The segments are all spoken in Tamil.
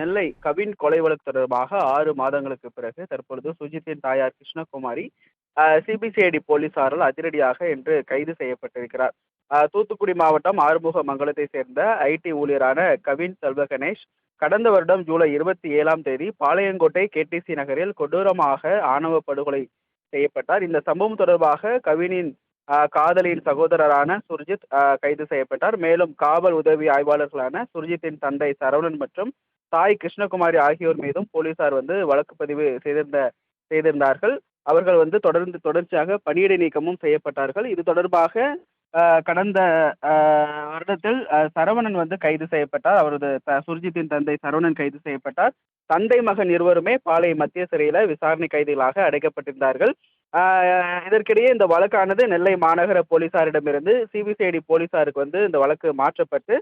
நெல்லை கவின் கொலை வழக்கு தொடர்பாக 6 மாதங்களுக்கு பிறகு தற்பொழுது சுஜித்தின் தாயார் கிருஷ்ணகுமாரி சிபிசிஐடி போலீசாரால் அதிரடியாக இன்று கைது செய்யப்பட்டிருக்கிறார். தூத்துக்குடி மாவட்டம் ஆறுமுகமங்கலத்தை சேர்ந்த ஐடி ஊழியரான கவின் செல்வ கணேஷ் கடந்த வருடம் ஜூலை 27ஆம் தேதி பாளையங்கோட்டை கேடிசி நகரில் கொடூரமாக ஆணவ படுகொலை செய்யப்பட்டார். இந்த சம்பவம் தொடர்பாக கவினின் காதலியின் சகோதரரான சுர்ஜித் கைது செய்யப்பட்டார். மேலும் காவல் உதவி ஆய்வாளர்களான சுர்ஜித்தின் தந்தை சரவணன் மற்றும் தாய் கிருஷ்ணகுமாரி ஆகியோர் மீதும் போலீசார் வழக்கு பதிவு செய்திருந்தார்கள். அவர்கள் தொடர்ச்சியாக பணியிடை நீக்கமும் செய்யப்பட்டார்கள். இது தொடர்பாக கடந்த வருடத்தில் சரவணன் கைது செய்யப்பட்டார். அவரது சுர்ஜித்தின் தந்தை சரவணன் கைது செய்யப்பட்டார். தந்தை மகன் இருவருமே பாளை மத்திய சிறையில விசாரணை கைதிகளாக அடைக்கப்பட்டிருந்தார்கள். இதற்கிடையே இந்த வழக்கானது நெல்லை மாநகர போலீசாரிடமிருந்து சிபிசிஐடி போலீசாருக்கு இந்த வழக்கு மாற்றப்பட்டு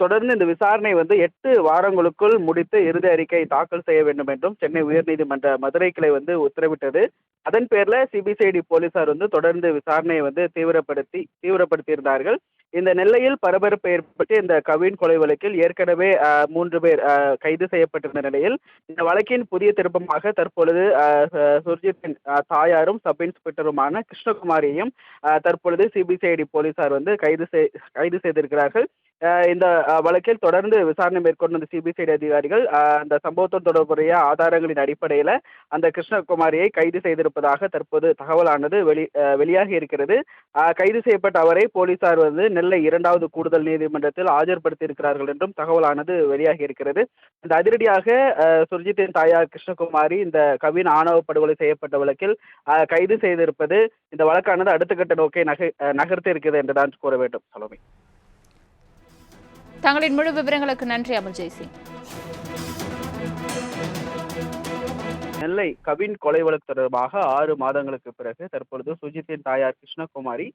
தொடர்ந்து இந்த விசாரணை 8 வாரங்களுக்குள் முடித்து இறுதி அறிக்கை தாக்கல் செய்ய வேண்டும் என்றும் சென்னை உயர்நீதிமன்ற மதுரை கிளை உத்தரவிட்டது. அதன் பேர்ல சிபிசிஐடி போலீசார் தொடர்ந்து விசாரணையை தீவிரப்படுத்தி இருந்தார்கள். இந்த நெல்லையில் பரபரப்பு ஏற்பட்டு இந்த கவின் கொலை வழக்கில் ஏற்கனவே 3 பேர் கைது செய்யப்பட்டிருந்த நிலையில் இந்த வழக்கின் புதிய திருப்பமாக தற்பொழுது சுர்ஜித்தின் தாயாரும் சப் இன்ஸ்பெக்டருமான கிருஷ்ணகுமாரியையும் தற்பொழுது சிபிசிஐடி போலீசார் கைது செய்திருக்கிறார்கள். இந்த வழக்கில் தொடர்ந்து விசாரணை மேற்கொண்ட சிபிசிஐடி அதிகாரிகள் அந்த சம்பவத்துடன் தொடர்புடைய ஆதாரங்களின் அடிப்படையில் அந்த கிருஷ்ணகுமாரியை கைது செய்திருப்பதாக தற்போது தகவலானது வெளியாகி இருக்கிறது. கைது செய்யப்பட்ட அவரை போலீசார் நெல்லை 2வது கூடுதல் நீதிமன்றத்தில் ஆஜர்படுத்தி இருக்கிறார்கள் என்றும் தகவலானது வெளியாகி இருக்கிறது. இந்த அதிரடியாக சுர்ஜித்தின் தாயார் கிருஷ்ணகுமாரி இந்த கவின் ஆணவ படுகொலை செய்யப்பட்ட வழக்கில் கைது செய்திருப்பது இந்த வழக்கானது அடுத்த கட்ட நோக்கை நகர்த்தி இருக்கிறது என்றுதான் கூற வேண்டும். சலோமி, தங்களின் முழு விவரங்களுக்கு நன்றி அமல் ஜெய்சிங். நெல்லை கவின் கொலை வழக்கு தொடர்பாக 6 மாதங்களுக்கு பிறகு தற்பொழுது சுஜித்தின் தாயார் கிருஷ்ணகுமாரி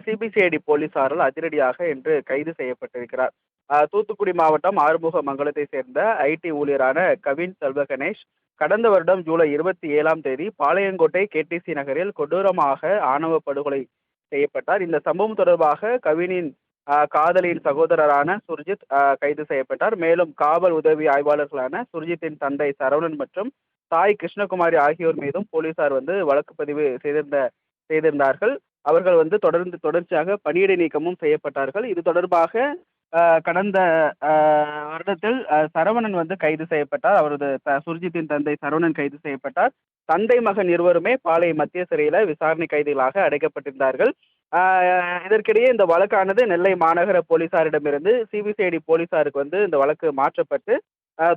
சிபிசிஐடி போலீசாரால் அதிரடியாக இன்று கைது செய்யப்பட்டிருக்கிறார். தூத்துக்குடி மாவட்டம் ஆறுமுகமங்கலத்தை சேர்ந்த ஐடி ஊழியரான கவின் செல்வ கணேஷ் கடந்த வருடம் ஜூலை 27ஆம் தேதி பாளையங்கோட்டை கேடிசி நகரில் கொடூரமாக ஆணவ படுகொலை செய்யப்பட்டார். இந்த சம்பவம் தொடர்பாக கவினின் காதலியின் சகோதரரான சுர்ஜித் கைது செய்யப்பட்டார். மேலும் காவல் உதவி ஆய்வாளர்களான சுர்ஜித்தின் தந்தை சரவணன் மற்றும் தாய் கிருஷ்ணகுமாரி ஆகியோர் மீதும் போலீசார் வழக்கு பதிவு செய்திருந்தார்கள். அவர்கள் தொடர்ச்சியாக பணியிடை நீக்கமும் செய்யப்பட்டார்கள். இது தொடர்பாக கடந்த வருடத்தில் சரவணன் கைது செய்யப்பட்டார். அவரது சுர்ஜித்தின் தந்தை சரவணன் கைது செய்யப்பட்டார். தந்தை மகன் இருவருமே பாளை மத்திய சிறையில விசாரணை கைதிகளாக அடைக்கப்பட்டிருந்தார்கள். இதற்கிடையே இந்த வழக்கானது நெல்லை மாநகர போலீசாரிடமிருந்து சிபிசிஐடி போலீசாருக்கு இந்த வழக்கு மாற்றப்பட்டு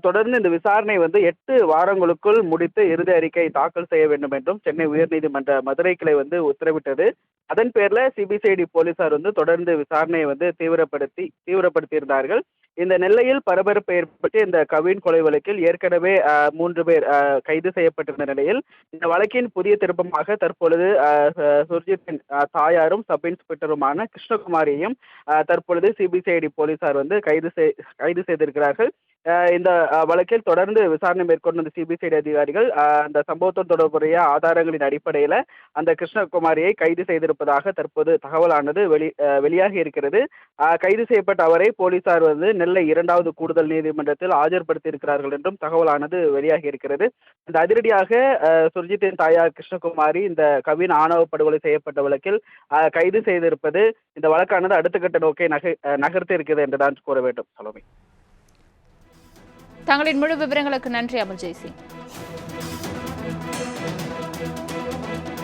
தொடர்ந்து இந்த விசாரணை 8 வாரங்களுக்குள் முடித்து இறுதி அறிக்கை தாக்கல் செய்ய வேண்டும் என்றும் சென்னை உயர்நீதிமன்ற மதுரை கிளை உத்தரவிட்டது. அதன் பேர்ல சிபிசிஐடி போலீசார் தொடர்ந்து விசாரணையை தீவிரப்படுத்தி இருந்தார்கள். இந்த நெல்லையில் பரபரப்பு ஏற்பட்டு இந்த கவின் கொலை வழக்கில் ஏற்கனவே 3 பேர் கைது செய்யப்பட்டிருந்த நிலையில் இந்த வழக்கின் புதிய திருப்பமாக தற்பொழுது சுர்ஜித்தின் தாயாரும் சப் இன்ஸ்பெக்டருமான கிருஷ்ணகுமாரியையும் தற்பொழுது சிபிசிஐடி போலீசார் கைது செய்திருக்கிறார்கள். இந்த வழக்கில் தொடர்ந்து விசாரணை மேற்கொண்ட சிபிசிஐடி அதிகாரிகள் அந்த சம்பவத்துடன் தொடர்புடைய ஆதாரங்களின் அடிப்படையில் அந்த கிருஷ்ணகுமாரியை கைது செய்திருப்பதாக தற்போது தகவலானது வெளியாகி இருக்கிறது. கைது செய்யப்பட்ட அவரை போலீசார் நெல்லை 2வது கூடுதல் நீதிமன்றத்தில் ஆஜர்படுத்தி இருக்கிறார்கள் என்றும் தகவலானது வெளியாகி இருக்கிறது. இந்த அதிரடியாக சுர்ஜித்தின் தாயார் கிருஷ்ணகுமாரி இந்த கவின் ஆணவ படுகொலை செய்யப்பட்ட வழக்கில் கைது செய்திருப்பது இந்த வழக்கானது அடுத்த கட்ட நோக்கை நகர்த்தி இருக்கிறது என்றுதான் கூற வேண்டும். சலோமி, தங்களின் முழு விவரங்களுக்கு நன்றி அமல் ஜெய்சிங்.